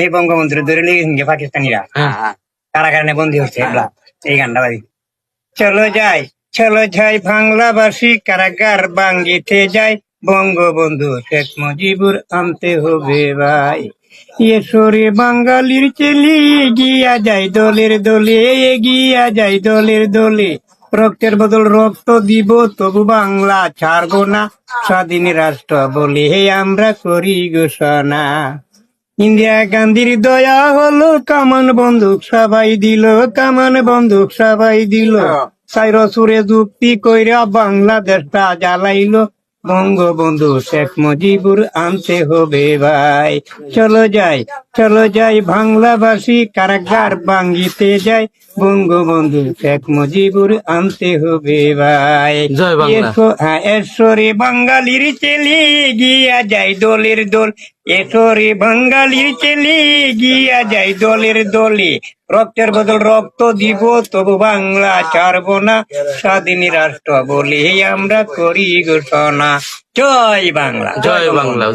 এই বঙ্গবন্ধুর ধরে লিখে পাকিস্তানিরা কারাগারে বন্দী হচ্ছে এই গানটা বাড়ি। চলো যাই বাংলাবাসী কারাগার ভাঙ্গিতে যাই, বঙ্গবন্ধু শেখ মুজিবুর আনতে হবে ভাই। এসরে বাঙালির চেলি এগিয়া যায় দলের দলে, এগিয়া যায় দলের দলে। রক্তের বদল রক্ত দিব তবু বাংলা ছাড়বো না, স্বাধীন রাষ্ট্র বলে আমরা করি ঘোষণা। ইন্দিরা গান্ধীর দয়া হলো, কামান বন্দুক সবাই দিল, কামান বন্দুক সবাই দিল। সাইর সুরে যুক্তি কইরা বাংলাদেশটা জ্বালাইলো, বঙ্গবন্ধু শেখ মুজিবুর আনতে হবে ভাই। চলো যাই বাংলাবাসী কারাগার ভাঙ্গিতে যাই, বঙ্গবন্ধু শেখ মুজিবুর আনতে হবে ভাই। এসরে বাঙালির চেলি গিয়া যায় দলের দল, এসরে বাঙালির চেলি গিয়া যায় দলের দলে। রক্তের বদল রক্ত দিব তবু বাংলা ছাড়বো না, স্বাধীন রাষ্ট্র বলে আমরা করি ঘোষণা। জয় বাংলা, জয় বাংলা।